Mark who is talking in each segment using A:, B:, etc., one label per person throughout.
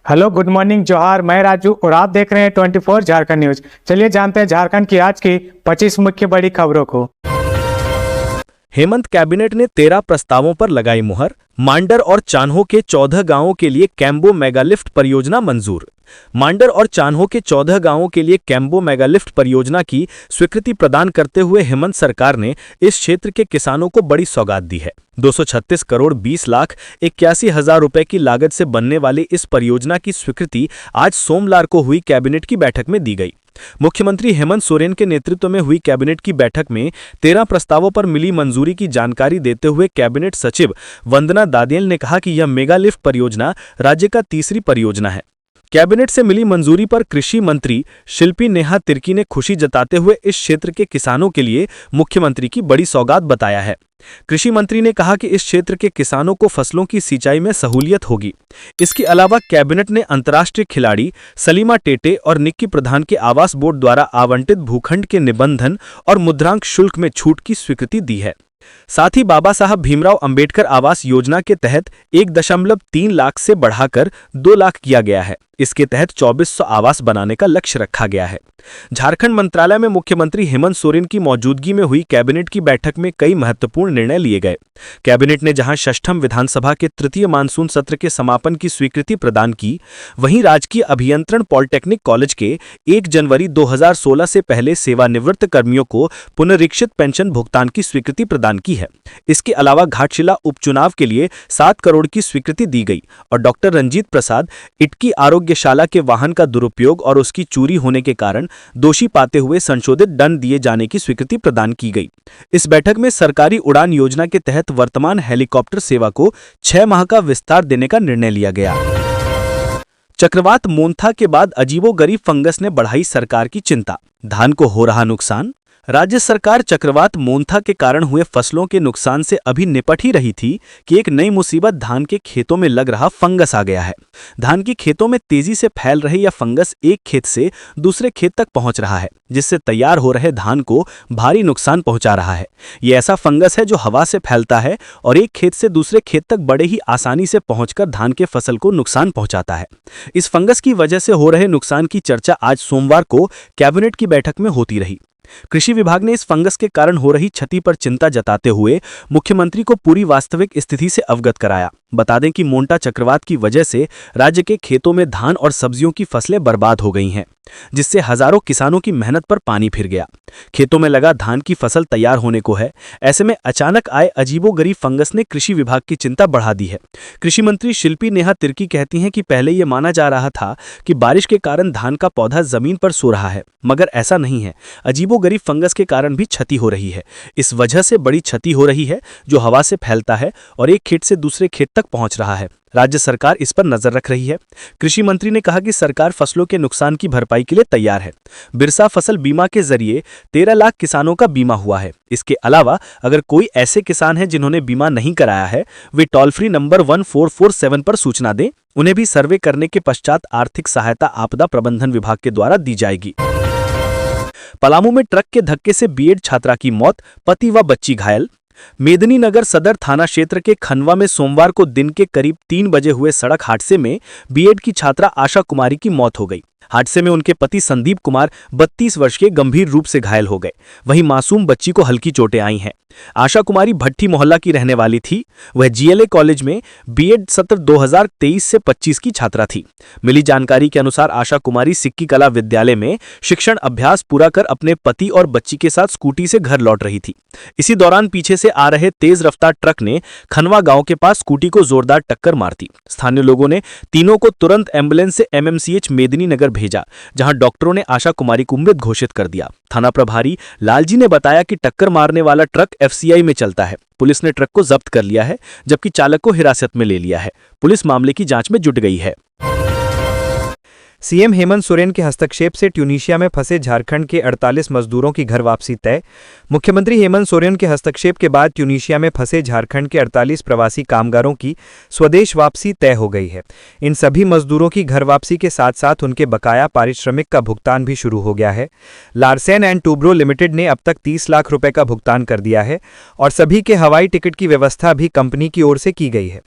A: Hello, good morning, जोहार। मैं राजू और आप देख रहे हैं 24 झारखंड न्यूज। चलिए जानते हैं झारखंड की आज की 25 मुख्य बड़ी खबरों को।
B: हेमंत कैबिनेट ने 13 प्रस्तावों पर लगाई मुहर। मांडर और चान्हो के 14 गांवों के लिए कैम्बो मेगालिफ्ट परियोजना मंजूर। मांडर और चान्हो के 14 गांवों के लिए कैम्बो मेगालिफ्ट परियोजना की स्वीकृति प्रदान करते हुए हेमंत सरकार ने इस क्षेत्र के किसानों को बड़ी सौगात दी है। 236 करोड़ 20 लाख 81 हजार रुपए की लागत से बनने वाली इस परियोजना की स्वीकृति आज सोमवार को हुई कैबिनेट की बैठक में दी गई। मुख्यमंत्री हेमंत सोरेन के नेतृत्व में हुई कैबिनेट की बैठक में 13 प्रस्तावों पर मिली मंजूरी की जानकारी देते हुए कैबिनेट सचिव वंदना दादियल ने कहा कि यह मेगालिफ्ट परियोजना राज्य का तीसरी परियोजना है। कैबिनेट से मिली मंजूरी पर कृषि मंत्री शिल्पी नेहा तिर्की ने खुशी जताते हुए इस क्षेत्र के किसानों के लिए मुख्यमंत्री की बड़ी सौगात बताया है। कृषि मंत्री ने कहा कि इस क्षेत्र के किसानों को फसलों की सिंचाई में सहूलियत होगी। इसके अलावा कैबिनेट ने अंतर्राष्ट्रीय खिलाड़ी सलीमा टेटे और निक्की प्रधान के आवास बोर्ड द्वारा आवंटित भूखंड के निबंधन और मुद्रांक शुल्क में छूट की स्वीकृति दी है। साथ ही बाबा साहब भीमराव अंबेडकर आवास योजना के तहत 1.3 लाख से बढ़ाकर 2 लाख किया गया है। इसके तहत 2400 आवास बनाने का लक्ष्य रखा गया है। झारखंड मंत्रालय में मुख्यमंत्री हेमंत सोरेन की मौजूदगी में हुई कैबिनेट की बैठक में कई महत्वपूर्ण निर्णय लिए गए। कैबिनेट ने जहां षष्ठम विधानसभा के तृतीय मानसून सत्र के समापन की स्वीकृति प्रदान की, वहीं राजकीय अभियंत्रण पॉलिटेक्निक कॉलेज के 1 जनवरी 2016 से पहले सेवानिवृत्त कर्मियों को पुनरीक्षित पेंशन भुगतान की स्वीकृति प्रदान की है। इसके अलावा घाटशिला उपचुनाव के लिए 7 करोड़ की स्वीकृति दी गई और डॉक्टर रंजीत प्रसाद इटकी आरोग्यशाला के वाहन का दुरुपयोग और उसकी चोरी होने के कारण दोषी पाते हुए संशोधित दंड दिए जाने की स्वीकृति प्रदान की गई। इस बैठक में सरकारी उड़ान योजना के तहत वर्तमान हेलीकॉप्टर सेवा को 6 माह का विस्तार देने का निर्णय लिया गया। चक्रवात मोंथा के बाद अजीबोगरीब फंगस ने बढ़ाई सरकार की चिंता। धान को हो रहा नुकसान। राज्य सरकार चक्रवात मोंथा के कारण हुए फसलों के नुकसान से अभी निपट ही रही थी कि एक नई मुसीबत धान के खेतों में लग रहा फंगस आ गया है। धान की खेतों में तेजी से फैल रहे यह फंगस एक खेत से दूसरे खेत तक पहुंच रहा है, जिससे तैयार हो रहे धान को भारी नुकसान पहुंचा रहा है। ये ऐसा फंगस है जो हवा से फैलता है और एक खेत से दूसरे खेत तक बड़े ही आसानी से पहुंचकर धान के फसल को नुकसान पहुंचाता है। इस फंगस की वजह से हो रहे नुकसान की चर्चा आज सोमवार को कैबिनेट की बैठक में होती रही। कृषि विभाग ने इस फंगस के कारण हो रही क्षति पर चिंता जताते हुए मुख्यमंत्री को पूरी वास्तविक स्थिति से अवगत कराया। बता दें कि मोंटा चक्रवात की वजह से राज्य के खेतों में धान और सब्जियों की फसलें बर्बाद हो गई हैं, जिससे हजारों किसानों की मेहनत पर पानी फिर गया। खेतों में लगा धान की फसल तैयार होने को है। ऐसे में अचानक आए अजीबोगरीब फंगस ने कृषि विभाग की चिंता बढ़ा दी है। कृषि मंत्री शिल्पी नेहा तिर्की कहती हैं कि पहले ये माना जा रहा था कि बारिश के कारण धान का पौधा जमीन पर सो रहा है, मगर ऐसा नहीं है। अजीबोगरीब फंगस के कारण भी क्षति हो रही है। इस वजह से बड़ी क्षति हो रही है जो हवा से फैलता है और एक खेत से दूसरे खेत तक पहुंच रहा है। राज्य सरकार इस पर नजर रख रही है। कृषि मंत्री ने कहा कि सरकार फसलों के नुकसान की भरपाई के लिए तैयार है। बिरसा फसल बीमा के जरिए 13 लाख किसानों का बीमा हुआ है। इसके अलावा अगर कोई ऐसे किसान हैं जिन्होंने बीमा नहीं कराया है, वे टोल फ्री नंबर 1447 पर सूचना दें। उन्हें भी सर्वे करने के पश्चात आर्थिक सहायता आपदा प्रबंधन विभाग के द्वारा दी जाएगी। पलामू में ट्रक के धक्के से बीएड छात्रा की मौत, पति व बच्ची घायल। मेदिनीनगर सदर थाना क्षेत्र के खनवा में सोमवार को दिन के करीब 3 बजे हुए सड़क हादसे में बीएड की छात्रा आशा कुमारी की मौत हो गई। हादसे में उनके पति संदीप कुमार 32 वर्ष के गंभीर रूप से घायल हो गए। वहीं मासूम बच्ची को हल्की चोटें आई हैं। आशा कुमारी भट्टी मोहल्ला की रहने वाली थी। वह जीएलए कॉलेज में बीएड सत्र 2023 से 25 की छात्रा थी। मिली जानकारी के अनुसार आशा कुमारी सिक्की कला विद्यालय में शिक्षण अभ्यास पूरा कर अपने पति और बच्ची के साथ स्कूटी से घर लौट रही थी। इसी दौरान पीछे से आ रहे तेज रफ्तार ट्रक ने खनवा गांव के पास स्कूटी को जोरदार टक्कर मार दी। स्थानीय लोगों ने तीनों को तुरंत एम्बुलेंस से एमएमसीएच मेदिनीनगर भेजा, जहां डॉक्टरों ने आशा कुमारी को मृत घोषित कर दिया। थाना प्रभारी लालजी ने बताया कि टक्कर मारने वाला ट्रक एफसीआई में चलता है। पुलिस ने ट्रक को जब्त कर लिया है, जबकि चालक को हिरासत में ले लिया है। पुलिस मामले की जांच में जुट गई है। सीएम हेमंत सोरेन के हस्तक्षेप से ट्यूनीशिया में फंसे झारखंड के 48 मजदूरों की घर वापसी तय। मुख्यमंत्री हेमंत सोरेन के हस्तक्षेप के बाद ट्यूनीशिया में फंसे झारखंड के 48 प्रवासी कामगारों की स्वदेश वापसी तय हो गई है। इन सभी मजदूरों की घर वापसी के साथ साथ उनके बकाया पारिश्रमिक का भुगतान भी शुरू हो गया है। लार्सन एंड टूब्रो लिमिटेड ने अब तक 30 लाख रुपए का भुगतान कर दिया है और सभी के हवाई टिकट की व्यवस्था भी कंपनी की ओर से की गई है।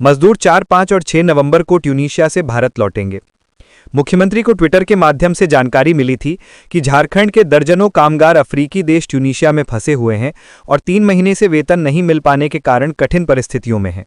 B: मजदूर 4, 5 और 6 नवंबर को ट्यूनीशिया से भारत लौटेंगे। मुख्यमंत्री को ट्विटर के माध्यम से जानकारी मिली थी कि झारखंड के दर्जनों कामगार अफ्रीकी देश ट्यूनीशिया में फंसे हुए हैं और 3 महीने से वेतन नहीं मिल पाने के कारण कठिन परिस्थितियों में हैं।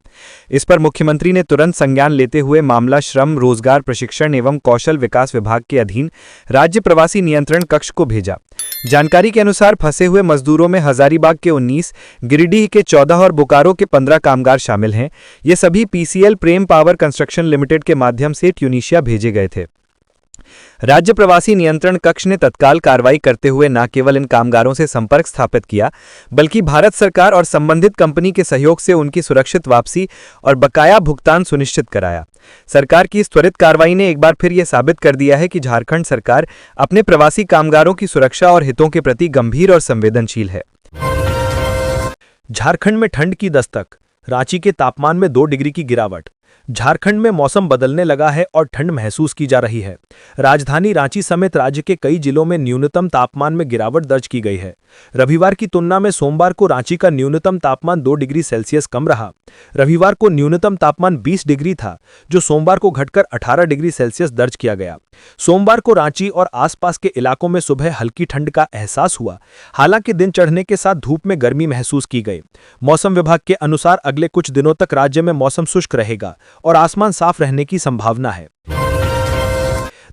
B: इस पर मुख्यमंत्री ने तुरंत संज्ञान लेते हुए मामला श्रम, रोजगार, प्रशिक्षण एवं कौशल विकास विभाग के अधीन राज्य प्रवासी नियंत्रण कक्ष को भेजा। जानकारी के अनुसार फंसे हुए मजदूरों में हजारीबाग के 19, गिरिडीह के 14 और बोकारो के 15 कामगार शामिल हैं। ये सभी पीसीएल प्रेम पावर कंस्ट्रक्शन लिमिटेड के माध्यम से ट्यूनीशिया भेजे गए थे। राज्य प्रवासी नियंत्रण कक्ष ने तत्काल कार्रवाई करते हुए न केवल इन कामगारों से संपर्क स्थापित किया, बल्कि भारत सरकार और संबंधित कंपनी के सहयोग से उनकी सुरक्षित वापसी और बकाया भुगतान सुनिश्चित कराया। सरकार की इस त्वरित कार्रवाई ने एक बार फिर यह साबित कर दिया है कि झारखंड सरकार अपने प्रवासी कामगारों की सुरक्षा और हितों के प्रति गंभीर और संवेदनशील है। झारखंड में ठंड की दस्तक, रांची के तापमान में 2 डिग्री की गिरावट। झारखंड में मौसम बदलने लगा है और ठंड महसूस की जा रही है। राजधानी रांची समेत राज्य के कई जिलों में न्यूनतम तापमान में गिरावट दर्ज की गई है। रविवार की तुलना में सोमवार को रांची का न्यूनतम तापमान 2 डिग्री सेल्सियस कम रहा। रविवार को न्यूनतम तापमान 20 डिग्री था, जो सोमवार को घटकर 18 डिग्री सेल्सियस दर्ज किया गया। सोमवार को रांची और आसपास के इलाकों में सुबह हल्की ठंड का एहसास हुआ। हालांकि दिन चढ़ने के साथ धूप में गर्मी महसूस की गई। मौसम विभाग के अनुसार अगले कुछ दिनों तक राज्य में मौसम शुष्क रहेगा और आसमान साफ रहने की संभावना है।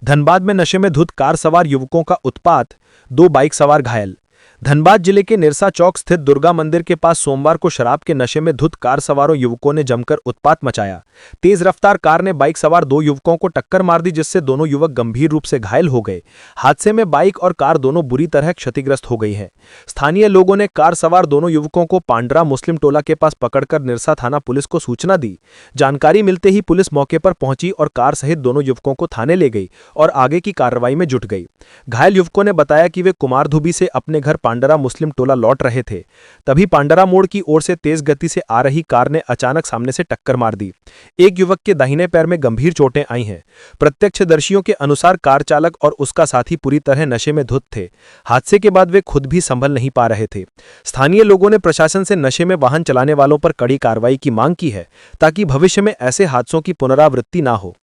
B: धनबाद में नशे में धुत कार सवार युवकों का उत्पात, 2 बाइक सवार घायल। धनबाद जिले के निरसा चौक स्थित दुर्गा मंदिर के पास सोमवार को शराब के नशे में धुत कार सवारों युवकों ने जमकर उत्पात मचाया। तेज रफ्तार कार ने बाइक सवार 2 युवकों को टक्कर मार दी, जिससे दोनों युवक गंभीर रूप से घायल हो गए। हादसे में बाइक और कार दोनों बुरी तरह क्षतिग्रस्त हो गई हैं। स्थानीय लोगों ने कार सवार दोनों युवकों को पांडरा मुस्लिम टोला के पास पकड़कर निरसा थाना पुलिस को सूचना दी। जानकारी मिलते ही पुलिस मौके पर पहुंची और कार सहित दोनों युवकों को थाने ले गई और आगे की कार्रवाई में जुट गई। घायल युवकों ने बताया कि वे कुमारधुबी से अपने घर पांडरा मुस्लिम टोला लौट रहे थे। तभी पांडरा मोड़ की ओर से तेज गति से आ रही कार ने अचानक सामने से टक्कर मार दी। एक युवक के दाहिने पैर में गंभीर चोटें आई हैं। प्रत्यक्षदर्शियों के अनुसार कार चालक और उसका साथी पूरी तरह नशे में धुत थे। हादसे के बाद वे खुद भी संभल नहीं पा रहे थे। स्थानीय लोगों ने प्रशासन से नशे में वाहन चलाने वालों पर कड़ी कार्रवाई की मांग की है, ताकि भविष्य में ऐसे हादसों की पुनरावृत्ति ना हो।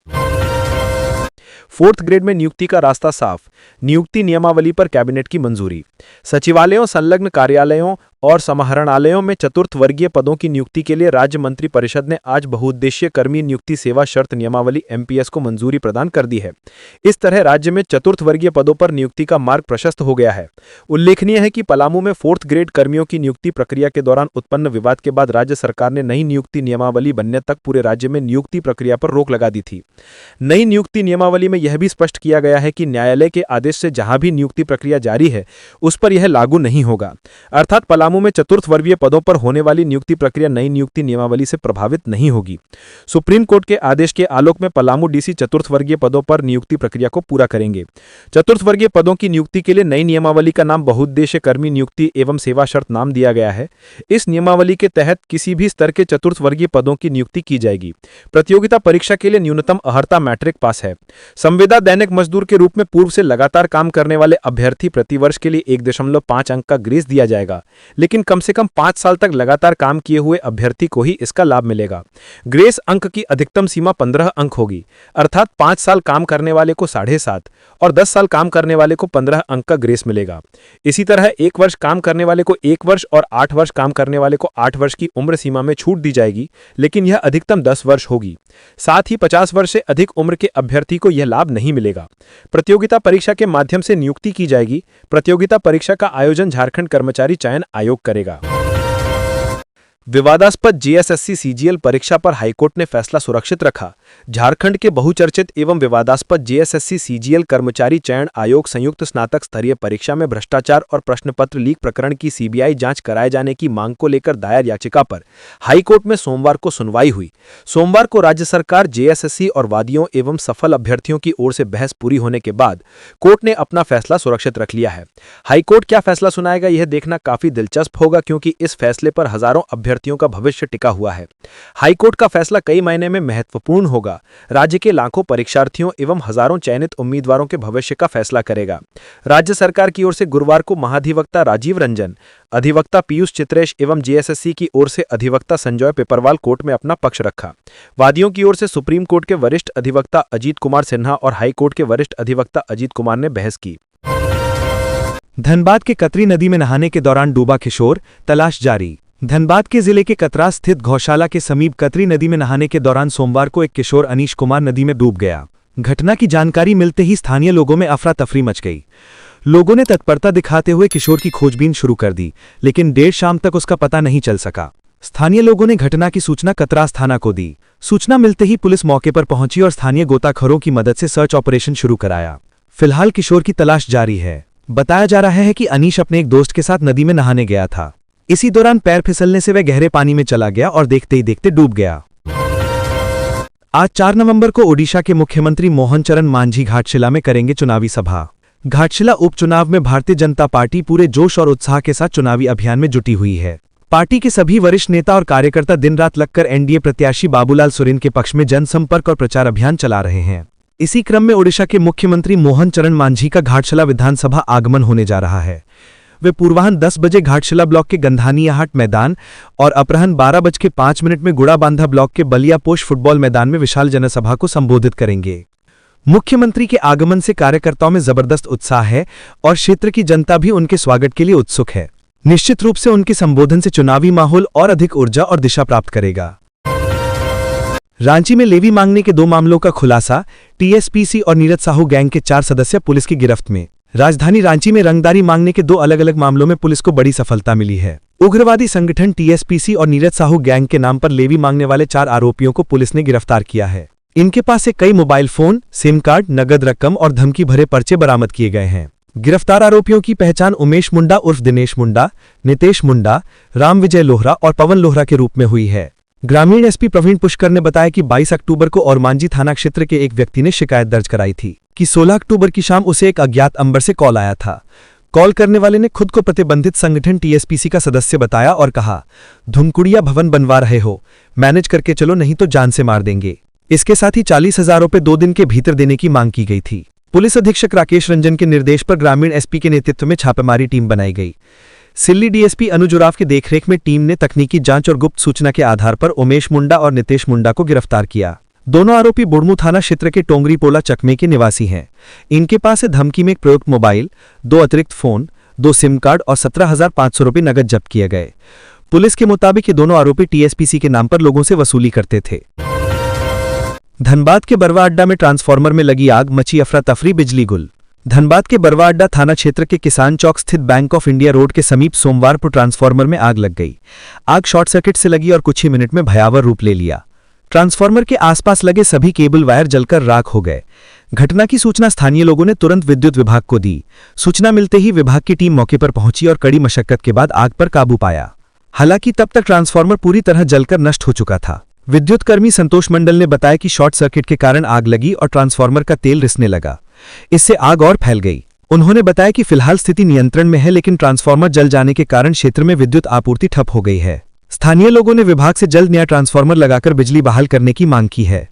B: 4th ग्रेड में नियुक्ति का रास्ता साफ, नियुक्ति नियमावली पर कैबिनेट की मंजूरी। सचिवालयों, संलग्न कार्यालयों और समाहरणालयों में 4th वर्गीय पदों की नियुक्ति के लिए राज्य मंत्री परिषद ने आज बहुउद्देशीय कर्मी नियुक्ति सेवा शर्त नियमावली MPS को मंजूरी प्रदान कर दी है। इस तरह राज्य में 4th वर्गीय पदों पर नियुक्ति का मार्ग प्रशस्त हो गया है। उल्लेखनीय है कि पलामू में 4th ग्रेड कर्मियों की नियुक्ति प्रक्रिया के दौरान उत्पन्न विवाद के बाद राज्य सरकार ने नई नियुक्ति नियमावली बनने तक पूरे राज्य में नियुक्ति प्रक्रिया पर रोक लगा दी थी। नई नियुक्ति नियमावली में यह भी स्पष्ट किया गया है कि न्यायालय के आदेश से जहां भी नियुक्ति प्रक्रिया जारी है, उस पर यह लागू नहीं होगा। अर्थात पलामू में 4th वर्गीय पदों पर होने वाली नियुक्ति प्रक्रिया नई नियुक्ति नियमावली से प्रभावित नहीं होगी। सुप्रीम कोर्ट के आदेश के आलोक में पलामू डीसी 4th वर्गीय पदों पर नियुक्ति प्रक्रिया को पूरा करेंगे। 4th वर्गीय पदों की नियुक्ति के लिए नई नियमावली का नाम बहुउद्देशीय कर्मी नियुक्ति एवं सेवा शर्त नाम दिया गया है। इस नियमावली के तहत किसी भी स्तर के 4th वर्गीय पदों की नियुक्ति की जाएगी। प्रतियोगिता परीक्षा के लिए न्यूनतम अर्हता मैट्रिक पास है। संविदा दैनिक मजदूर के रूप में पूर्व से लगातार काम करने वाले अभ्यर्थी प्रतिवर्ष के लिए 1.5 अंक का ग्रेस दिया जाएगा, लेकिन कम से कम 5 साल तक लगातार काम किए हुए अभ्यर्थी को ही इसका लाभ मिलेगा। ग्रेस अंक की अधिकतम सीमा 15 अंक होगी, अर्थात 5 साल काम करने वाले को 7.5 और 10 साल काम करने वाले को 15 अंक का ग्रेस मिलेगा। इसी तरह 1 वर्ष काम करने वाले को 1 वर्ष और 8 वर्ष काम करने वाले को 8 वर्ष की उम्र सीमा में छूट दी जाएगी, लेकिन यह अधिकतम 10 वर्ष होगी। साथ ही 50 वर्ष से अधिक उम्र के अभ्यर्थी को यह लाभ नहीं मिलेगा। प्रतियोगिता परीक्षा के माध्यम से नियुक्ति की जाएगी। प्रतियोगिता परीक्षा का आयोजन झारखंड कर्मचारी चयन आयोग करेगा। विवादास्पद जेएसएससी सीजीएल परीक्षा पर हाईकोर्ट ने फैसला सुरक्षित रखा। झारखंड के बहुचर्चित एवं विवादास्पद जेएसएससी सीजीएल कर्मचारी चयन आयोग संयुक्त स्नातक स्तरीय परीक्षा में भ्रष्टाचार और प्रश्नपत्र लीक प्रकरण की सीबीआई जांच कराए जाने की मांग को लेकर दायर याचिका पर हाईकोर्ट में सोमवार को सुनवाई हुई। सोमवार को राज्य सरकार, जेएसएससी और वादियों एवं सफल अभ्यर्थियों की ओर से बहस पूरी होने के बाद कोर्ट ने अपना फैसला सुरक्षित रख लिया है। हाईकोर्ट क्या फैसला सुनाएगा, यह देखना काफी दिलचस्प होगा, क्योंकि इस फैसले पर हजारों अभ्यर्थियों का भविष्य टिका हुआ है। हाईकोर्ट का फैसला कई मायने में महत्वपूर्ण होगा। राज्य के लाखों परीक्षार्थियों एवं हजारों चयनित उम्मीदवारों के भविष्य का फैसला करेगा। राज्य सरकार की ओर से गुरुवार को महाधिवक्ता राजीव रंजन, अधिवक्ता पीयूष चित्रेश एवं जेएसएससी की ओर से अधिवक्ता संजय पेपरवाल कोर्ट में अपना पक्ष रखा। वादियों की ओर से सुप्रीम कोर्ट के वरिष्ठ अधिवक्ता अजीत कुमार सिन्हा और हाईकोर्ट के वरिष्ठ अधिवक्ता अजीत कुमार ने बहस की।
C: धनबाद के कतरी नदी में नहाने के दौरान डूबा किशोर, तलाश जारी। धनबाद के जिले के कतरा स्थित गौशाला के समीप कतरी नदी में नहाने के दौरान सोमवार को एक किशोर अनीश कुमार नदी में डूब गया। घटना की जानकारी मिलते ही स्थानीय लोगों में अफरा तफरी मच गई। लोगों ने तत्परता दिखाते हुए किशोर की खोजबीन शुरू कर दी, लेकिन देर शाम तक उसका पता नहीं चल सका। स्थानीय लोगों ने घटना की सूचना कतरास थाना को दी। सूचना मिलते ही पुलिस मौके पर पहुंची और स्थानीय गोताखोरों की मदद से सर्च ऑपरेशन शुरू कराया। फिलहाल किशोर की तलाश जारी है। बताया जा रहा है कि अनीश अपने एक दोस्त के साथ नदी में नहाने गया था। इसी दौरान पैर फिसलने से वह गहरे पानी में चला गया और देखते ही देखते डूब गया। आज 4 नवंबर को ओडिशा के मुख्यमंत्री मोहन चरण मांझी घाटशिला में करेंगे चुनावी सभा। घाटशिला उपचुनाव में भारतीय जनता पार्टी पूरे जोश और उत्साह के साथ चुनावी अभियान में जुटी हुई है। पार्टी के सभी वरिष्ठ नेता और कार्यकर्ता दिन रात लगकर एनडीए प्रत्याशी बाबूलाल सोरेन के पक्ष में जनसंपर्क और प्रचार अभियान चला रहे हैं। इसी क्रम में ओडिशा के मुख्यमंत्री मोहन चरण मांझी का घाटशिला विधानसभा आगमन होने जा रहा है। वे पूर्वाह्न 10 बजे घाटशिला ब्लॉक के गंधानियाहाट मैदान और अपराह्न 12:05 में गुड़ाबांधा ब्लॉक के बलियापोश फुटबॉल मैदान में विशाल जनसभा को संबोधित करेंगे। मुख्यमंत्री के आगमन से कार्यकर्ताओं में जबरदस्त उत्साह है और क्षेत्र की जनता भी उनके स्वागत के लिए उत्सुक है। निश्चित रूप से उनके संबोधन से चुनावी माहौल और अधिक ऊर्जा और दिशा प्राप्त करेगा। रांची में लेवी मांगने के 2 मामलों का खुलासा। टीएसपीसी और नीरज साहू गैंग के 4 सदस्य पुलिस की गिरफ्त में। राजधानी रांची में रंगदारी मांगने के 2 अलग अलग मामलों में पुलिस को बड़ी सफलता मिली है। उग्रवादी संगठन टीएसपीसी और नीरज साहू गैंग के नाम पर लेवी मांगने वाले 4 आरोपियों को पुलिस ने गिरफ्तार किया है। इनके पास से कई मोबाइल फोन, सिम कार्ड, नगद रकम और धमकी भरे पर्चे बरामद किए गए हैं। गिरफ्तार आरोपियों की पहचान उमेश मुंडा उर्फ दिनेश मुंडा, नितेश मुंडा, राम विजय लोहरा और पवन लोहरा के रूप में हुई है। ग्रामीण एसपी प्रवीण पुष्कर ने बताया कि 22 अक्टूबर को ओरमांझी थाना क्षेत्र के एक व्यक्ति ने शिकायत दर्ज कराई थी कि 16 अक्टूबर की शाम उसे एक अज्ञात नंबर से कॉल आया था। कॉल करने वाले ने खुद को प्रतिबंधित संगठन टीएसपीसी का सदस्य बताया और कहा, धुमकुड़िया भवन बनवा रहे हो, मैनेज करके चलो नहीं तो जान से मार देंगे। इसके साथ ही 40,000 रुपये 2 दिन के भीतर देने की मांग की गई थी। पुलिस अधीक्षक राकेश रंजन के निर्देश पर ग्रामीण एसपी के नेतृत्व में छापेमारी टीम बनाई गई। सिल्ली डीएसपी अनुज उराव के देखरेख में टीम ने तकनीकी जांच और गुप्त सूचना के आधार पर उमेश मुंडा और नितेश मुंडा को गिरफ्तार किया। दोनों आरोपी बुड़मू थाना क्षेत्र के टोंगरी पोला चकमे के निवासी हैं। इनके पास से धमकी में एक प्रयुक्त मोबाइल, 2 अतिरिक्त फोन, 2 सिम कार्ड और 17,500 रुपये नगद जब्त किए गए। पुलिस के मुताबिक ये दोनों आरोपी टीएसपीसी के नाम पर लोगों से वसूली करते थे। धनबाद के बरवा अड्डा में ट्रांसफार्मर में लगी आग, मची अफरा तफरी, बिजली गुल। धनबाद के बरवा अड्डा थाना क्षेत्र के किसान चौक स्थित बैंक ऑफ इंडिया रोड के समीप सोमवार को ट्रांसफार्मर में आग लग गई। आग शॉर्ट सर्किट से लगी और कुछ ही मिनट में भयावह रूप ले लिया। ट्रांसफार्मर के आसपास लगे सभी केबल वायर जलकर राख हो गए। घटना की सूचना स्थानीय लोगों ने तुरंत विद्युत विभाग को दी। सूचना मिलते ही विभाग की टीम मौके पर पहुंची और कड़ी मशक्कत के बाद आग पर काबू पाया। हालांकि तब तक ट्रांसफार्मर पूरी तरह जलकर नष्ट हो चुका था। विद्युत कर्मी संतोष मंडल ने बताया कि शॉर्ट सर्किट के कारण आग लगी और ट्रांसफार्मर का तेल रिसने लगा। इससे आग और फैल गई। उन्होंने बताया कि फिलहाल स्थिति नियंत्रण में है, लेकिन ट्रांसफार्मर जल जाने के कारण क्षेत्र में विद्युत आपूर्ति ठप हो गई है। स्थानीय लोगों ने विभाग से जल्द नया ट्रांसफार्मर लगाकर बिजली बहाल करने की मांग की है।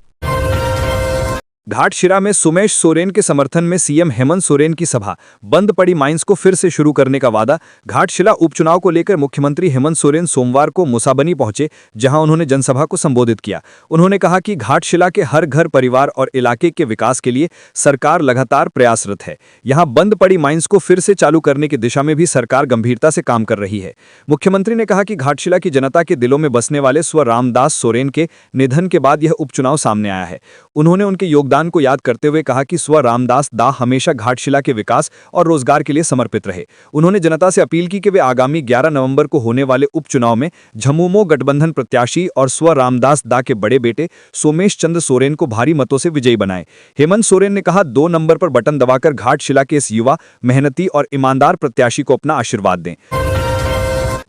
B: घाटशिला में सुमेश सोरेन के समर्थन में सीएम हेमंत सोरेन की सभा। बंद पड़ी माइंस को फिर से शुरू करने का वादा। घाटशिला उपचुनाव को लेकर मुख्यमंत्री हेमंत सोरेन सोमवार को मुसाबनी पहुंचे, जहां उन्होंने जनसभा को संबोधित किया। उन्होंने कहा कि घाटशिला के हर घर, परिवार और इलाके के विकास के लिए सरकार लगातार प्रयासरत है। यहां बंद पड़ी माइंस को फिर से चालू करने की दिशा में भी सरकार गंभीरता से काम कर रही है। मुख्यमंत्री ने कहा कि घाटशिला की जनता के दिलों में बसने वाले स्व रामदास सोरेन के निधन के बाद यह उपचुनाव सामने आया है।
D: उन्होंने उनके योगदान को याद करते हुए कहा कि स्व रामदास दाह हमेशा घाटशिला के विकास और रोजगार के लिए समर्पित रहे। उन्होंने जनता से अपील की कि वे आगामी 11 नवंबर को होने वाले उपचुनाव में झमुमो गठबंधन प्रत्याशी और स्व रामदास दा के बड़े बेटे सोमेश चंद्र सोरेन को भारी मतों से विजयी बनाएं। हेमंत सोरेन ने कहा, 2 नंबर पर बटन दबाकर घाटशिला के इस युवा, मेहनती और ईमानदार प्रत्याशी को अपना आशीर्वाद दें।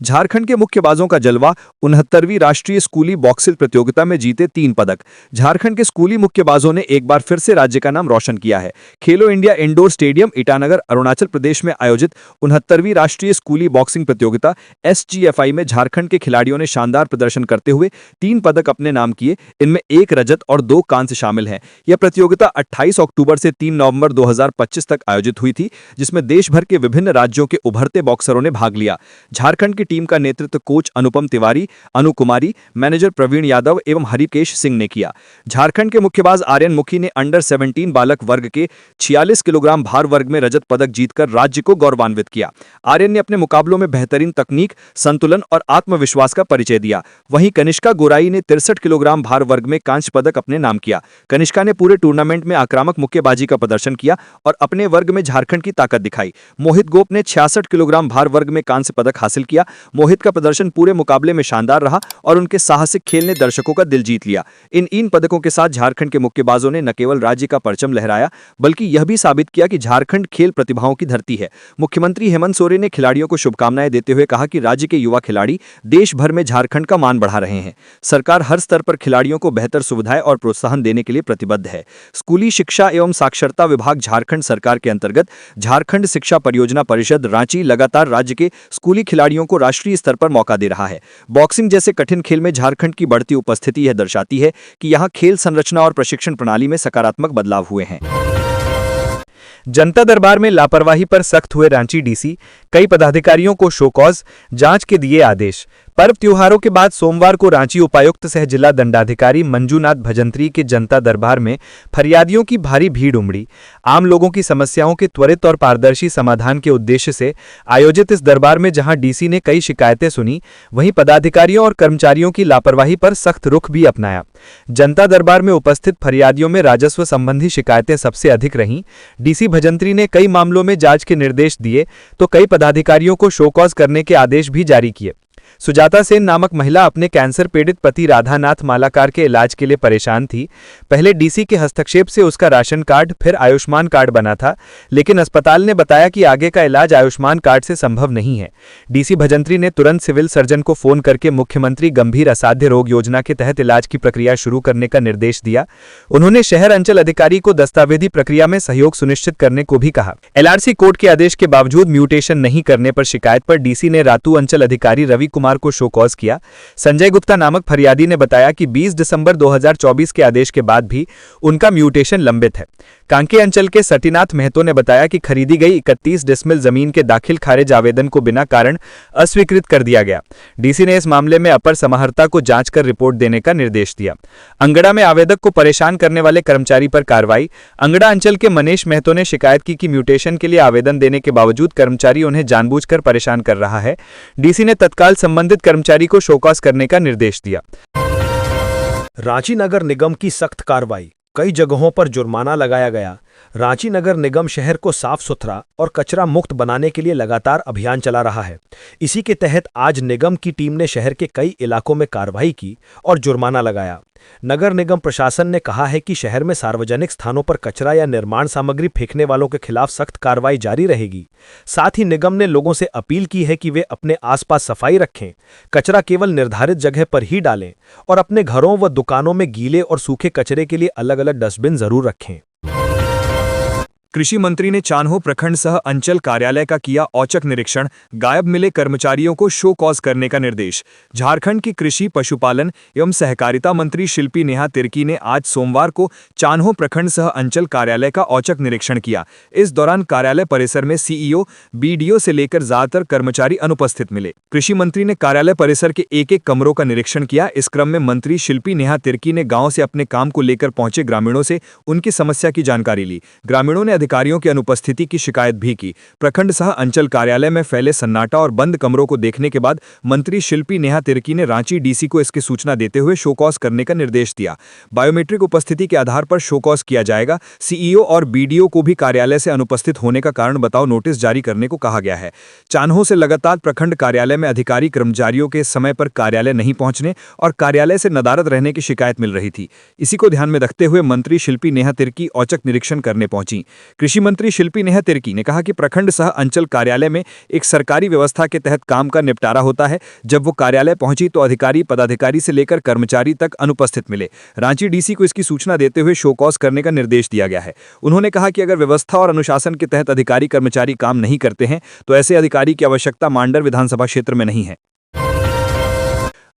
D: झारखंड के मुक्केबाजों का जलवा, 69वीं राष्ट्रीय स्कूली बॉक्सिंग प्रतियोगिता में जीते 3 पदक। झारखंड के स्कूली मुक्केबाजों ने एक बार फिर से राज्य का नाम रोशन किया है। Khelo India indoor stadium Itanagar, Arunachal Pradesh में आयोजित 69वीं राष्ट्रीय स्कूली बॉक्सिंग प्रतियोगिता SGFI में झारखंड के खिलाड़ियों ने शानदार प्रदर्शन करते हुए 3 पदक अपने नाम किए। इनमें 1 रजत और 2 कांस्य शामिल हैं। यह प्रतियोगिता 28 अक्टूबर से 3 नवंबर 2025 तक आयोजित हुई थी, जिसमें देश भर के विभिन्न राज्यों के उभरते बॉक्सरों ने भाग लिया। झारखंड की टीम का नेतृत्व कोच अनुपम तिवारी, अनु कुमारी, मैनेजर प्रवीण यादव एवं हरिकेश सिंह ने किया। झारखंड के मुक्केबाज आर्यन मुखी ने अंडर 17 बालक वर्ग के 46 किलोग्राम भार वर्ग में रजत पदक जीतकर राज्य को गौरवान्वित किया। आर्यन ने अपने मुकाबलों में बेहतरीन तकनीक, संतुलन और आत्मविश्वास का परिचय दिया। वहीं कनिष्का गोराई ने 63 किलोग्राम भार वर्ग में कांस्य पदक अपने नाम किया। कनिष्का ने पूरे टूर्नामेंट में आक्रामक मुक्केबाजी का प्रदर्शन किया और अपने वर्ग में झारखंड की ताकत दिखाई। मोहित गोप ने 66 किलोग्राम भार वर्ग में कांस्य पदक हासिल किया। मोहित का प्रदर्शन पूरे मुकाबले में शानदार रहा और उनके साहसिक खेल ने दर्शकों का दिल जीत लिया। इन पदकों के साथ झारखंड के मुक्केबाजों ने न केवल राज्य का परचम लहराया, बल्कि यह भी साबित किया कि झारखंड खेल प्रतिभाओं की धरती है। मुख्यमंत्री हेमंत सोरेन ने खिलाड़ियों को शुभकामनाएं देते हुए कहा कि राज्य के युवा खिलाड़ी देश भर में झारखंड का मान बढ़ा रहे हैं। सरकार हर स्तर पर खिलाड़ियों को बेहतर सुविधाएं और प्रोत्साहन देने के लिए प्रतिबद्ध है। स्कूली शिक्षा एवं साक्षरता विभाग झारखंड सरकार के अंतर्गत झारखंड शिक्षा परियोजना परिषद रांची लगातार राज्य के स्कूली खिलाड़ियों को राष्ट्रीय स्तर पर मौका दे रहा है। बॉक्सिंग जैसे कठिन खेल में झारखंड की बढ़ती उपस्थिति यह दर्शाती है कि यहां खेल संरचना और प्रशिक्षण प्रणाली में सकारात्मक बदलाव हुए हैं।
B: जनता दरबार में लापरवाही पर सख्त हुए रांची डीसी, कई पदाधिकारियों को शो कॉज, जांच के दिए आदेश। पर्व त्योहारों के बाद सोमवार को रांची उपायुक्त सह जिला दंडाधिकारी मंजूनाथ भजंत्री के जनता दरबार में फरियादियों की भारी भीड़ उमड़ी। आम लोगों की समस्याओं के त्वरित और पारदर्शी समाधान के उद्देश्य से आयोजित इस दरबार में जहां डीसी ने कई शिकायतें सुनी, वहीं पदाधिकारियों और कर्मचारियों की लापरवाही पर सख्त रुख भी अपनाया। जनता दरबार में उपस्थित फरियादियों में राजस्व संबंधी शिकायतें सबसे अधिक रहीं। डीसी भजंत्री ने कई मामलों में जांच के निर्देश दिए तो कई पदाधिकारियों को शो कॉज करने के आदेश भी जारी किए। सुजाता सेन नामक महिला अपने कैंसर पीड़ित पति राधानाथ मालाकार के इलाज के लिए परेशान थी। पहले डीसी के हस्तक्षेप से उसका राशन कार्ड, फिर आयुष्मान कार्ड बना था, लेकिन अस्पताल ने बताया कि आगे का इलाज आयुष्मान कार्ड से संभव नहीं है। डीसी भजंत्री ने तुरंत सिविल सर्जन को फोन करके मुख्यमंत्री गंभीर असाध्य रोग योजना के तहत इलाज की प्रक्रिया शुरू करने का निर्देश दिया। उन्होंने शहर अंचल अधिकारी को दस्तावेजी प्रक्रिया में सहयोग सुनिश्चित करने को भी कहा। LRC कोर्ट के आदेश के बावजूद म्यूटेशन नहीं करने पर शिकायत पर डीसी ने रातू अंचल अधिकारी रवि कुमार को शो कॉज किया। संजय गुप्ता नामक फरियादी ने बताया कि 20 दिसंबर 2024 के आदेश के बाद भी उनका म्यूटेशन लंबित है। कांके अंचल के सटीनाथ महतो ने बताया कि खरीदी गई 31 डिसमिल जमीन के दाखिल खारिज आवेदन को बिना कारण अस्वीकृत कर दिया गया। डीसी ने इस मामले में अपर समाहर्ता को जांच कर रिपोर्ट देने का निर्देश दिया। अंगड़ा में आवेदक को परेशान करने वाले कर्मचारी पर कार्रवाई। अंगड़ा अंचल के मनीष महतो ने शिकायत की कि म्यूटेशन के लिए आवेदन देने के बावजूद कर्मचारी उन्हें जानबूझकर परेशान कर रहा है। डीसी ने तत्काल संबंधित कर्मचारी को शोकॉज करने का निर्देश दिया।
E: रांची नगर निगम की सख्त कार्रवाई, कई जगहों पर जुर्माना लगाया गया। रांची नगर निगम शहर को साफ सुथरा और कचरा मुक्त बनाने के लिए लगातार अभियान चला रहा है। इसी के तहत आज निगम की टीम ने शहर के कई इलाकों में कार्रवाई की और जुर्माना लगाया। नगर निगम प्रशासन ने कहा है कि शहर में सार्वजनिक स्थानों पर कचरा या निर्माण सामग्री फेंकने वालों के खिलाफ सख्त कार्रवाई जारी रहेगी। साथ ही निगम ने लोगों से अपील की है कि वे अपने आसपास सफाई रखें, कचरा केवल निर्धारित जगह पर ही डालें और अपने घरों व दुकानों में गीले और सूखे कचरे के लिए अलग-अलग डस्टबिन जरूर रखें।
D: कृषि मंत्री ने चान्हो प्रखंड सह अंचल कार्यालय का किया औचक निरीक्षण, गायब मिले कर्मचारियों को शो कॉज करने का निर्देश। झारखंड की कृषि, पशुपालन एवं सहकारिता मंत्री शिल्पी नेहा तिर्की ने आज सोमवार को चान्हो प्रखंड सह अंचल कार्यालय का औचक निरीक्षण किया। इस दौरान कार्यालय परिसर में सीईओ, बीडीओ से लेकर ज्यादातर कर्मचारी अनुपस्थित मिले। कृषि मंत्री ने कार्यालय परिसर के एक-एक कमरों का निरीक्षण किया। इस क्रम में मंत्री शिल्पी नेहा तिर्की ने गाँव से अपने काम को लेकर पहुंचे ग्रामीणों से उनकी समस्या की जानकारी ली। ग्रामीणों ने अधिकारियों की अनुपस्थिति की शिकायत भी की। प्रखंड सह अंचल कार्यालय में फैले सन्नाटा और बंद कमरों को देखने के बाद मंत्री शिल्पी नेहा तिर्की ने रांची डीसी को इसकी सूचना देते हुए शोकॉज करने का निर्देश दिया। बायोमेट्रिक उपस्थिति के आधार पर शोकॉज किया जाएगा। सीईओ और बीडीओ को भी कार्यालय से अनुपस्थित होने का कारण बताओ नोटिस जारी करने को कहा गया है। चान्हो से लगातार प्रखंड कार्यालय में अधिकारी कर्मचारियों के समय पर कार्यालय नहीं पहुंचने और कार्यालय से नदारद रहने की शिकायत मिल रही थी। इसी को ध्यान में रखते हुए मंत्री शिल्पी नेहा तिर्की औचक निरीक्षण करने पहुंची। कृषि मंत्री शिल्पी नेहा तिर्की ने कहा कि प्रखंड सह अंचल कार्यालय में एक सरकारी व्यवस्था के तहत काम का निपटारा होता है। जब वो कार्यालय पहुंची तो अधिकारी, पदाधिकारी से लेकर कर्मचारी तक अनुपस्थित मिले। रांची डीसी को इसकी सूचना देते हुए शोकॉज करने का निर्देश दिया गया है। उन्होंने कहा कि अगर व्यवस्था और अनुशासन के तहत अधिकारी कर्मचारी काम नहीं करते हैं तो ऐसे अधिकारी की आवश्यकता मांडर विधानसभा क्षेत्र में नहीं है।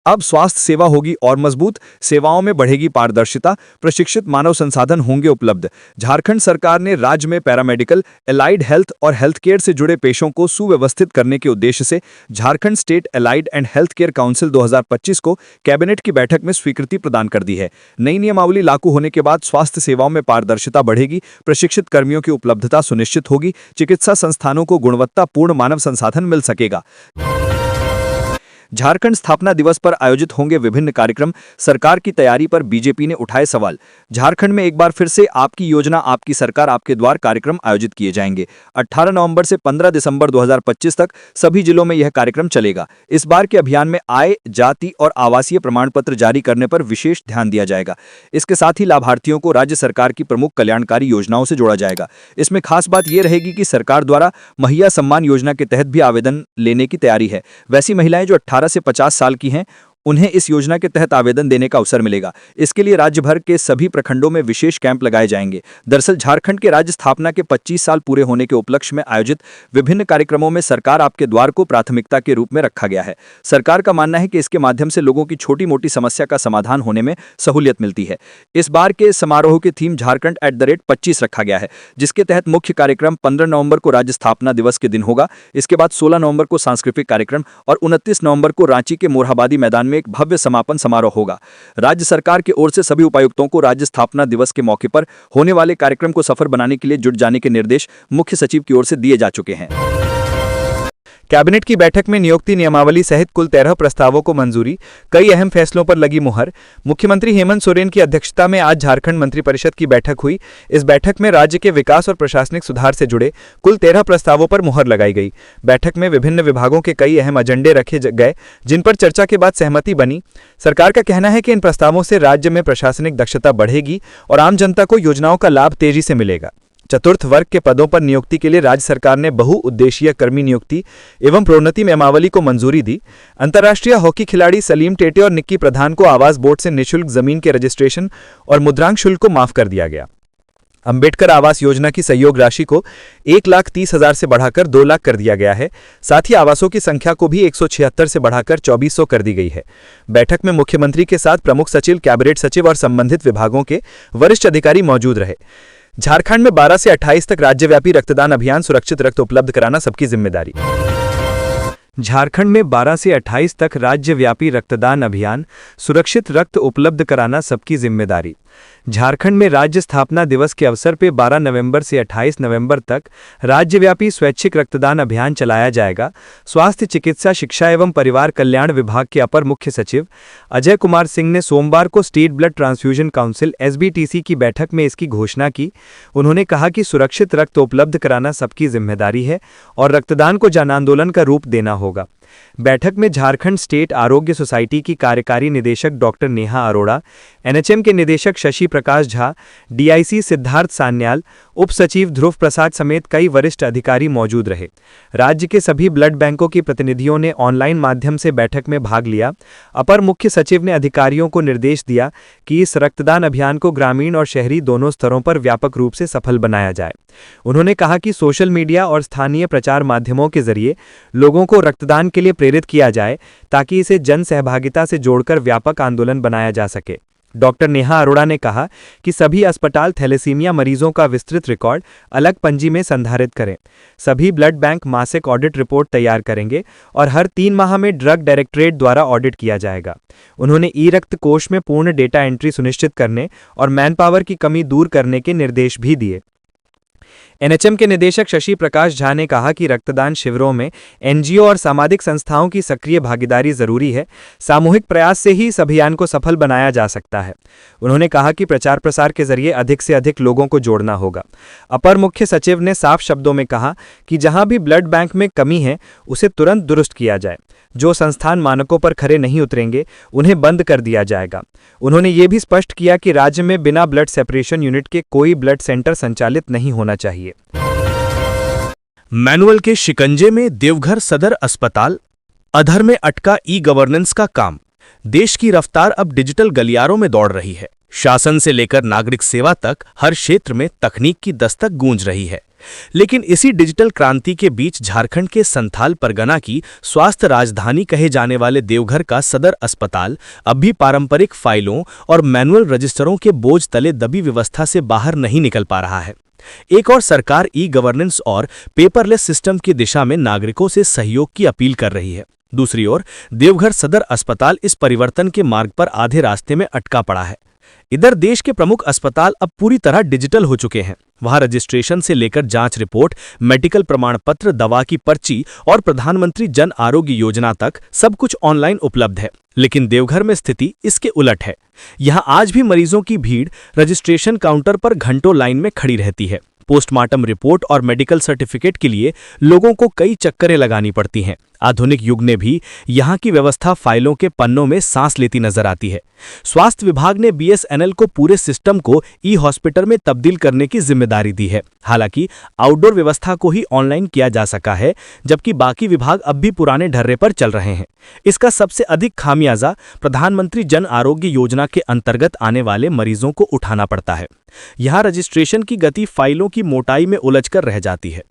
D: अब स्वास्थ्य सेवा होगी और मजबूत, सेवाओं में बढ़ेगी पारदर्शिता, प्रशिक्षित मानव संसाधन होंगे उपलब्ध। झारखंड सरकार ने राज्य में पैरामेडिकल, एलाइड हेल्थ और हेल्थ केयर से जुड़े पेशों को सुव्यवस्थित करने के उद्देश्य से Jharkhand state allied and health care council 2025 को कैबिनेट की बैठक में स्वीकृति प्रदान कर दी है। नई नियमावली लागू होने के बाद स्वास्थ्य सेवाओं में पारदर्शिता बढ़ेगी, प्रशिक्षित कर्मियों की उपलब्धता सुनिश्चित होगी, चिकित्सा संस्थानों को गुणवत्तापूर्ण मानव संसाधन मिल सकेगा। झारखंड स्थापना दिवस पर आयोजित होंगे विभिन्न कार्यक्रम, सरकार की तैयारी पर बीजेपी ने उठाए सवाल। झारखंड में एक बार फिर से आपकी योजना आपकी सरकार आपके द्वार कार्यक्रम आयोजित किए जाएंगे। 18 नवंबर से 15 दिसंबर 2025 तक सभी जिलों में यह कार्यक्रम चलेगा। इस बार के अभियान में आय, जाति और आवासीय प्रमाण पत्र जारी करने पर विशेष ध्यान दिया जाएगा। इसके साथ ही लाभार्थियों को राज्य सरकार की प्रमुख कल्याणकारी योजनाओं से जोड़ा जाएगा। इसमें खास बात यह रहेगी कि सरकार द्वारा महिला सम्मान योजना के तहत भी आवेदन लेने की तैयारी है। वैसी महिलाएं जो 18 से 50 साल की हैं उन्हें इस योजना के तहत आवेदन देने का अवसर मिलेगा। इसके लिए राज्य भर के सभी प्रखंडों में विशेष कैंप लगाए जाएंगे। दरअसल झारखंड के राज्य स्थापना के 25 साल पूरे होने के उपलक्ष्य में आयोजित विभिन्न कार्यक्रमों में सरकार आपके द्वार को प्राथमिकता के रूप में रखा गया है। सरकार का मानना है कि इसके माध्यम से लोगों की छोटी मोटी समस्या का समाधान होने में सहूलियत मिलती है। इस बार के समारोह की थीम झारखंड @25 रखा गया है, जिसके तहत मुख्य कार्यक्रम 15 नवंबर को राज्य स्थापना दिवस के दिन होगा। इसके बाद 16 नवंबर को सांस्कृतिक कार्यक्रम और 29 नवंबर को रांची के मोरहाबादी मैदान एक भव्य समापन समारोह होगा। राज्य सरकार की ओर से सभी उपायुक्तों को राज्य स्थापना दिवस के मौके पर होने वाले कार्यक्रम को सफल बनाने के लिए जुट जाने के निर्देश मुख्य सचिव की ओर से दिए जा चुके हैं।
B: कैबिनेट की बैठक में नियुक्ति नियमावली सहित कुल 13 प्रस्तावों को मंजूरी, कई अहम फैसलों पर लगी मुहर। मुख्यमंत्री हेमंत सोरेन की अध्यक्षता में आज झारखंड मंत्रिपरिषद की बैठक हुई। इस बैठक में राज्य के विकास और प्रशासनिक सुधार से जुड़े कुल 13 प्रस्तावों पर मुहर लगाई गई। बैठक में विभिन्न विभागों के कई अहम एजेंडे रखे गए, जिन पर चर्चा के बाद सहमति बनी। सरकार का कहना है कि इन प्रस्तावों से राज्य में प्रशासनिक दक्षता बढ़ेगी और आम जनता को योजनाओं का लाभ तेजी से मिलेगा। चतुर्थ वर्ग के पदों पर नियुक्ति के लिए राज्य सरकार ने बहुउद्देशीय कर्मी नियुक्ति एवं प्रोन्नति नियमावली को मंजूरी दी। अंतर्राष्ट्रीय हॉकी खिलाड़ी सलीम टेटे और निक्की प्रधान को आवास बोर्ड से निःशुल्क जमीन के रजिस्ट्रेशन और मुद्रांक शुल्क को माफ कर दिया गया। अंबेडकर आवास योजना की सहयोग राशि को 1,30,000 से बढ़ाकर 2 लाख कर दिया गया है। साथ ही आवासों की संख्या को भी 176 से बढ़ाकर 2400 कर दी गई है। बैठक में मुख्यमंत्री के साथ प्रमुख सचिव, कैबिनेट सचिव और संबंधित विभागों के वरिष्ठ अधिकारी मौजूद रहे। झारखंड में 12 से 28 तक राज्यव्यापी रक्तदान अभियान, सुरक्षित रक्त उपलब्ध कराना सबकी जिम्मेदारी।
C: झारखंड में 12 से 28 तक राज्यव्यापी रक्तदान अभियान, सुरक्षित रक्त उपलब्ध कराना सबकी जिम्मेदारी। झारखंड में राज्य स्थापना दिवस के अवसर पर 12 नवंबर से 28 नवंबर तक राज्यव्यापी स्वैच्छिक रक्तदान अभियान चलाया जाएगा। स्वास्थ्य, चिकित्सा, शिक्षा एवं परिवार कल्याण विभाग के अपर मुख्य सचिव अजय कुमार सिंह ने सोमवार को state blood transfusion council (SBTC) की बैठक में इसकी घोषणा की। उन्होंने कहा कि सुरक्षित रक्त उपलब्ध कराना सबकी जिम्मेदारी है और रक्तदान को जन आंदोलन का रूप देना होगा। बैठक में झारखंड स्टेट आरोग्य सोसाइटी की कार्यकारी निदेशक डॉक्टर नेहा अरोड़ा, NHM के निदेशक शशि प्रकाश झा, DIC सिद्धार्थ सान्याल, उप सचिव ध्रुव प्रसाद समेत कई वरिष्ठ अधिकारी मौजूद रहे। राज्य के सभी ब्लड बैंकों के प्रतिनिधियों ने ऑनलाइन माध्यम से बैठक में भाग लिया। अपर मुख्य सचिव ने अधिकारियों को निर्देश दिया कि इस रक्तदान अभियान को ग्रामीण और शहरी दोनों स्तरों पर व्यापक रूप से सफल बनाया जाए। उन्होंने कहा कि सोशल मीडिया और स्थानीय प्रचार माध्यमों के जरिए लोगों को रक्तदान के लिए प्रेरित किया जाए ताकि इसे जन सहभागिता से जोड़कर व्यापक आंदोलन बनाया जा सके। डॉक्टर नेहा अरोड़ा ने कहा कि सभी अस्पताल थैलेसीमिया मरीजों का विस्तृत रिकॉर्ड अलग पंजी में संधारित करें। सभी ब्लड बैंक मासिक ऑडिट रिपोर्ट तैयार करेंगे और हर 3 माह में ड्रग डायरेक्टरेट द्वारा ऑडिट किया जाएगा। उन्होंने ई-रक्त कोष में पूर्ण डेटा एंट्री सुनिश्चित करने और मैन पावर की कमी दूर करने के निर्देश भी दिए। एनएचएम के निदेशक शशि प्रकाश झा ने कहा कि रक्तदान शिविरों में एनजीओ और सामाजिक संस्थाओं की सक्रिय भागीदारी जरूरी है। सामूहिक प्रयास से ही इस अभियान को सफल बनाया जा सकता है। उन्होंने कहा कि प्रचार प्रसार के जरिए अधिक से अधिक लोगों को जोड़ना होगा। अपर मुख्य सचिव ने साफ शब्दों में कहा कि जहां भी ब्लड बैंक में कमी है उसे तुरंत दुरुस्त किया जाए। जो संस्थान मानकों पर खरे नहीं उतरेंगे उन्हें बंद कर दिया जाएगा। उन्होंने ये भी स्पष्ट किया कि राज्य में बिना ब्लड सेपरेशन यूनिट के कोई ब्लड सेंटर संचालित नहीं होना चाहिए।
B: मैनुअल के शिकंजे में देवघर सदर अस्पताल, अधर में अटका ई गवर्नेंस का काम। देश की रफ्तार अब डिजिटल गलियारों में दौड़ रही है। शासन से लेकर नागरिक सेवा तक हर क्षेत्र में तकनीक की दस्तक गूंज रही है। लेकिन इसी डिजिटल क्रांति के बीच झारखंड के संथाल परगना की स्वास्थ्य राजधानी कहे जाने वाले देवघर का सदर अस्पताल अब भी पारंपरिक फाइलों और मैनुअल रजिस्टरों के बोझ तले दबी व्यवस्था से बाहर नहीं निकल पा रहा है। एक और सरकार ई गवर्नेंस और पेपरलेस सिस्टम की दिशा में नागरिकों से सहयोग की अपील कर रही है। दूसरी ओर देवघर सदर अस्पताल इस परिवर्तन के मार्ग पर आधे रास्ते में अटका पड़ा है। इधर देश के प्रमुख अस्पताल अब पूरी तरह डिजिटल हो चुके हैं। वहां रजिस्ट्रेशन से लेकर जांच रिपोर्ट, मेडिकल प्रमाण पत्र, दवा की पर्ची और प्रधानमंत्री जन आरोग्य योजना तक सब कुछ ऑनलाइन उपलब्ध है। लेकिन देवघर में स्थिति इसके उलट है। यहां आज भी मरीजों की भीड़ रजिस्ट्रेशन काउंटर पर घंटों लाइन में खड़ी रहती है। पोस्टमार्टम रिपोर्ट और मेडिकल सर्टिफिकेट के लिए लोगों को कई चक्करें लगानी पड़ती हैं। आधुनिक युग में भी यहाँ की व्यवस्था फाइलों के पन्नों में सांस लेती नजर आती है। स्वास्थ्य विभाग ने बीएसएनएल को पूरे सिस्टम को ई हॉस्पिटल में तब्दील करने की जिम्मेदारी दी है। हालांकि आउटडोर व्यवस्था को ही ऑनलाइन किया जा सका है, जबकि बाकी विभाग अब भी पुराने ढर्रे पर चल रहे हैं। इसका सबसे अधिक खामियाजा प्रधानमंत्री जन आरोग्य योजना के अंतर्गत आने वाले मरीजों को उठाना पड़ता है। यहाँ रजिस्ट्रेशन की गति फाइलों की मोटाई में उलझकर रह जाती है।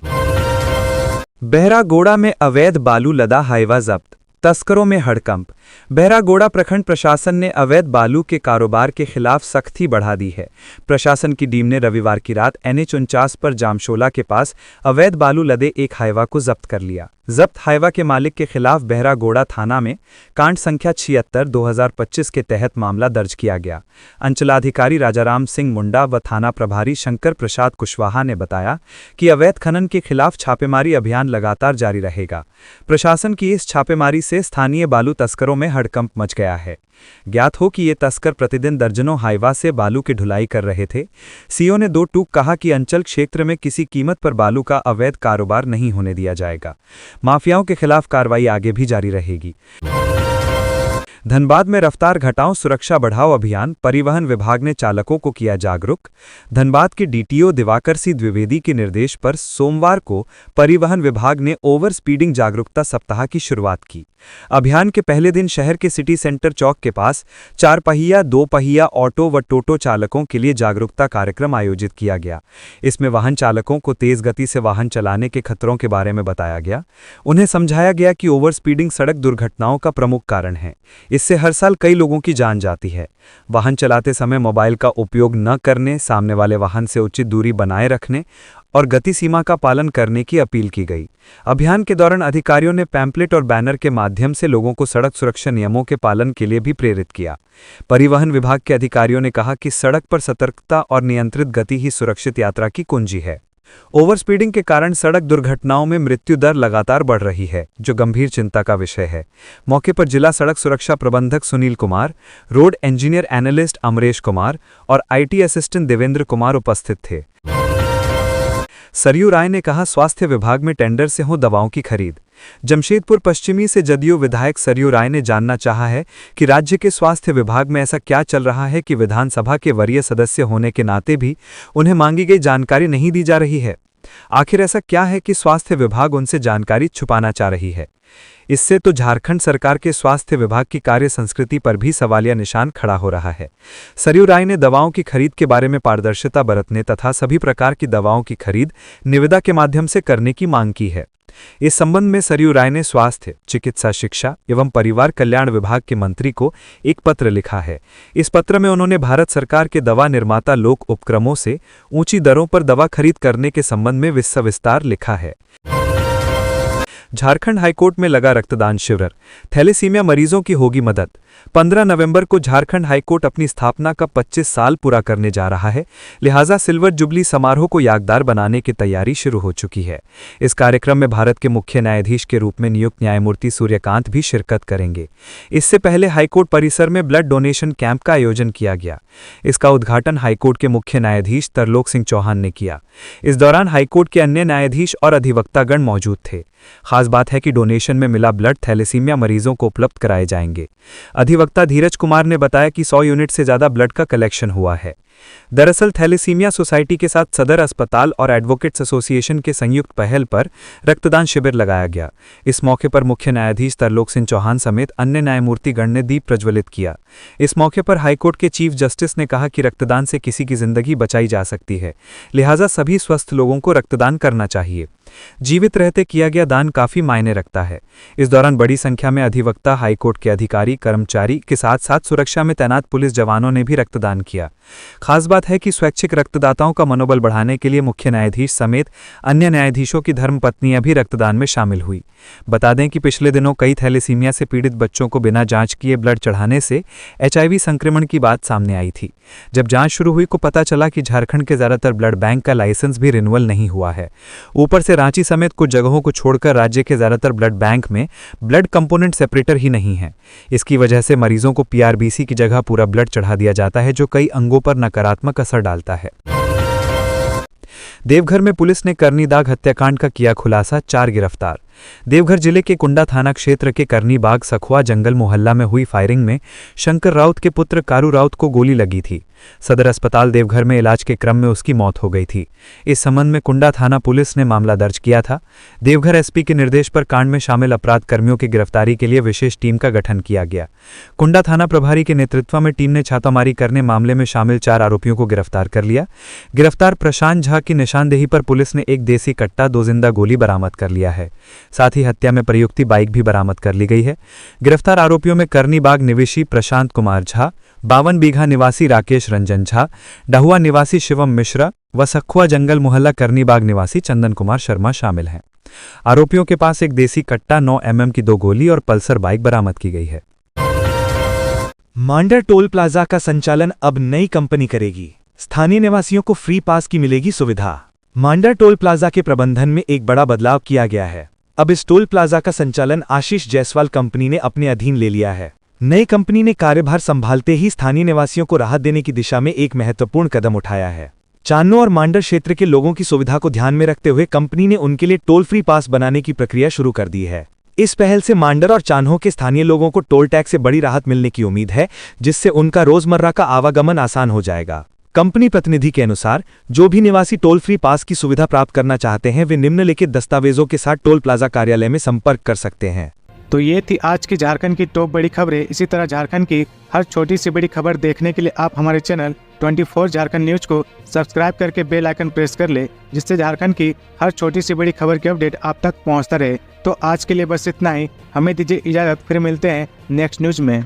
C: बहरागोड़ा में अवैध बालू लदा हाईवा जब्त, तस्करों में हड़कंप। बहरागोड़ा प्रखंड प्रशासन ने अवैध बालू के कारोबार के खिलाफ सख्ती बढ़ा दी है। प्रशासन की टीम ने रविवार की रात NH49 पर जामशोला के पास अवैध बालू लदे एक हाईवा को जब्त कर लिया। जब्त हाईवा के मालिक के खिलाफ बहरागोड़ा थाना में कांड संख्या 76/2025 के तहत मामला दर्ज किया गया। अंचलाधिकारी राजाराम सिंह मुंडा व थाना प्रभारी शंकर प्रसाद कुशवाहा ने बताया कि अवैध खनन के खिलाफ छापेमारी अभियान लगातार जारी रहेगा। प्रशासन की इस छापेमारी से स्थानीय बालू तस्करों में हड़कंप मच गया है। ज्ञात हो कि ये तस्कर प्रतिदिन दर्जनों हाईवा से बालू की ढुलाई कर रहे थे। सीओ ने दो टूक कहा कि अंचल क्षेत्र में किसी कीमत पर बालू का अवैध कारोबार नहीं होने दिया जाएगा। माफियाओं के खिलाफ कार्रवाई आगे भी जारी रहेगी। धनबाद में रफ्तार घटाओ सुरक्षा बढ़ाओ अभियान, परिवहन विभाग ने चालकों को किया जागरूक। धनबाद के डीटीओ दिवाकर सी द्विवेदी के निर्देश पर सोमवार को परिवहन विभाग ने ओवर स्पीडिंग जागरूकता सप्ताह की शुरुआत की। अभियान के पहले दिन शहर के सिटी सेंटर चौक के पास 4 पहिया, 2 पहिया ऑटो व टोटो चालकों के लिए जागरूकता कार्यक्रम आयोजित किया गया। इसमें वाहन चालकों को तेज गति से वाहन चलाने के खतरों के बारे में बताया गया। उन्हें समझाया गया कि ओवर स्पीडिंग सड़क दुर्घटनाओं का प्रमुख कारण है। इससे हर साल कई लोगों की जान जाती है। वाहन चलाते समय मोबाइल का उपयोग न करने, सामने वाले वाहन से उचित दूरी बनाए रखने और गति सीमा का पालन करने की अपील की गई। अभियान के दौरान अधिकारियों ने पैम्पलेट और बैनर के माध्यम से लोगों को सड़क सुरक्षा नियमों के पालन के लिए भी प्रेरित किया। परिवहन विभाग के अधिकारियों ने कहा कि सड़क पर सतर्कता और नियंत्रित गति ही सुरक्षित यात्रा की कुंजी है। ओवर स्पीडिंग के कारण सड़क दुर्घटनाओं में मृत्यु दर लगातार बढ़ रही है, जो गंभीर चिंता का विषय है। मौके पर जिला सड़क सुरक्षा प्रबंधक Sunil Kumar, road engineer analyst Amresh Kumar और IT असिस्टेंट देवेंद्र कुमार उपस्थित थे। सरयू राय ने कहा, स्वास्थ्य विभाग में टेंडर से हो दवाओं की खरीद। जमशेदपुर पश्चिमी से जदयू विधायक सरयू राय ने जानना चाहा है कि राज्य के स्वास्थ्य विभाग में ऐसा क्या चल रहा है कि विधानसभा के वरीय सदस्य होने के नाते भी उन्हें मांगी गई जानकारी नहीं दी जा रही है। आखिर ऐसा क्या है कि स्वास्थ्य विभाग उनसे जानकारी छुपाना चाह रही है? इससे तो झारखंड सरकार के स्वास्थ्य विभाग की कार्य संस्कृति पर भी सवालिया निशान खड़ा हो रहा है। सरयू राय ने दवाओं की खरीद के बारे में पारदर्शिता बरतने तथा सभी प्रकार की दवाओं की खरीद निविदा के माध्यम से करने की मांग की है। इस संबंध में सरयू राय ने स्वास्थ्य, चिकित्सा शिक्षा एवं परिवार कल्याण विभाग के मंत्री को एक पत्र लिखा है। इस पत्र में उन्होंने भारत सरकार के दवा निर्माता लोक उपक्रमों से ऊंची दरों पर दवा खरीद करने के संबंध में विस्तार लिखा है। झारखंड हाईकोर्ट में लगा रक्तदान शिविर, थैलेसीमिया मरीजों की होगी मदद। 15 नवंबर को झारखंड हाईकोर्ट अपनी स्थापना का 25 साल पूरा करने जा रहा है, लिहाजा सिल्वर जुबली समारोह को यादगार बनाने की तैयारी शुरू हो चुकी है। इस कार्यक्रम में भारत के मुख्य न्यायाधीश के रूप में नियुक्त न्यायमूर्ति सूर्यकांत भी शिरकत करेंगे। इससे पहले हाईकोर्ट परिसर में ब्लड डोनेशन कैंप का आयोजन किया गया। इसका उद्घाटन हाईकोर्ट के मुख्य न्यायाधीश तरलोक सिंह चौहान ने किया। इस दौरान हाईकोर्ट के अन्य न्यायाधीश और अधिवक्तागण मौजूद थे। खास बात है कि डोनेशन में मिला ब्लड थैलेसीमिया मरीजों को उपलब्ध कराए जाएंगे। अधिवक्ता धीरज कुमार ने बताया कि 100 यूनिट से ज्यादा ब्लड का कलेक्शन हुआ है। दरअसल थैलेसीमिया सोसाइटी के साथ सदर अस्पताल और एडवोकेट्स एसोसिएशन के संयुक्त पहल पर रक्तदान शिविर लगाया गया। इस मौके पर मुख्य न्यायाधीश तरलोक सिंह चौहान समेत अन्य न्यायमूर्तिगण ने दीप प्रज्वलित किया। इस मौके पर हाईकोर्ट के चीफ जस्टिस ने कहा कि रक्तदान से किसी की जिंदगी बचाई जा सकती है, लिहाजा सभी स्वस्थ लोगों को रक्तदान करना चाहिए। जीवित रहते किया गया दान काफी मायने रखता है। इस दौरान बड़ी संख्या में अधिवक्ता, हाईकोर्ट के अधिकारी, कर्मचारी के साथ साथ सुरक्षा में तैनात पुलिस जवानों ने भी रक्तदान किया। खास बात है कि स्वैच्छिक रक्तदाताओं का मनोबल बढ़ाने के लिए मुख्य न्यायाधीश समेत अन्य न्यायाधीशों की धर्मपत्नियां भी रक्तदान में शामिल हुई। बता दें कि पिछले दिनों कई थैलेसीमिया से पीड़ित बच्चों को बिना जांच किए ब्लड चढ़ाने से HIV संक्रमण की बात सामने आई थी। जब जांच शुरू हुई को पता चला कि झारखंड के ज्यादातर ब्लड बैंक का लाइसेंस भी रिन्यूअल नहीं हुआ है। ऊपर से रांची समेत कुछ जगहों को छोड़कर राज्य के ज्यादातर ब्लड बैंक में ब्लड कंपोनेंट सेपरेटर ही नहीं है। इसकी वजह से मरीजों को PRBC की जगह पूरा ब्लड चढ़ा दिया जाता है, जो कई अंगों पर नकारात्मक असर डालता है। देवघर में पुलिस ने करनीबाग हत्याकांड का किया खुलासा, 4 गिरफ्तार। देवघर जिले के कुंडा थाना क्षेत्र के करनीबाग सखुआ जंगल मोहल्ला में हुई फायरिंग में शंकर राउत के पुत्र कारू राउत को गोली लगी थी। सदर अस्पताल देवघर में इलाज के क्रम में उसकी मौत हो गई थी। इस संबंध में कुंडा थाना पुलिस ने मामला दर्ज किया था। देवघर SP के निर्देश पर कांड में शामिल अपराध कर्मियों की गिरफ्तारी के लिए विशेष टीम का गठन किया गया। कुंडा थाना प्रभारी के नेतृत्व में टीम ने छापामारी करने मामले में शामिल 4 आरोपियों को गिरफ्तार कर लिया। गिरफ्तार प्रशांत झा की निशानदेही पर पुलिस ने 1 देसी कट्टा, 2 जिंदा गोली बरामद कर लिया है। साथ ही हत्या में प्रयुक्ति बाइक भी बरामद कर ली गई है। गिरफ्तार आरोपियों में करनीबाग निवासी प्रशांत कुमार झा, 52 बीघा निवासी राकेश रंजन झा, डहुआ निवासी शिवम मिश्रा व सखुआ जंगल मोहल्ला करनीबाग निवासी चंदन कुमार शर्मा शामिल हैं। आरोपियों के पास 1 देसी कट्टा, 9 mm की 2 गोली और पल्सर बाइक बरामद की गई है। मांडर टोल प्लाजा का संचालन अब नई कंपनी करेगी। स्थानीय निवासियों को फ्री पास की मिलेगी सुविधा। मांडर टोल प्लाजा के प्रबंधन में एक बड़ा बदलाव किया गया है। अब इस टोल प्लाजा का संचालन आशीष जायसवाल कंपनी ने अपने अधीन ले लिया है। नई कंपनी ने कार्यभार संभालते ही स्थानीय निवासियों को राहत देने की दिशा में एक महत्वपूर्ण कदम उठाया है। चान्नो और मांडर क्षेत्र के लोगों की सुविधा को ध्यान में रखते हुए कंपनी ने उनके लिए टोल फ्री पास बनाने की प्रक्रिया शुरू कर दी है। इस पहल से मांडर और चान्हो के स्थानीय लोगों को टोल टैक्स से बड़ी राहत मिलने की उम्मीद है, जिससे उनका रोजमर्रा का आवागमन आसान हो जाएगा। कंपनी प्रतिनिधि के अनुसार जो भी निवासी टोल फ्री पास की सुविधा प्राप्त करना चाहते हैं, वे निम्नलिखित दस्तावेजों के साथ टोल प्लाजा कार्यालय में संपर्क कर सकते हैं।
A: तो ये थी आज की झारखंड की टॉप बड़ी खबरें। इसी तरह झारखंड की हर छोटी सी बड़ी खबर देखने के लिए आप हमारे चैनल 24 झारखंड न्यूज को सब्सक्राइब करके बेल आइकन प्रेस कर ले, जिससे झारखंड की हर छोटी सी बड़ी खबर की अपडेट आप तक पहुंचता रहे। तो आज के लिए बस इतना ही। हमें दीजिए इजाजत, फिर मिलते हैं नेक्स्ट न्यूज में।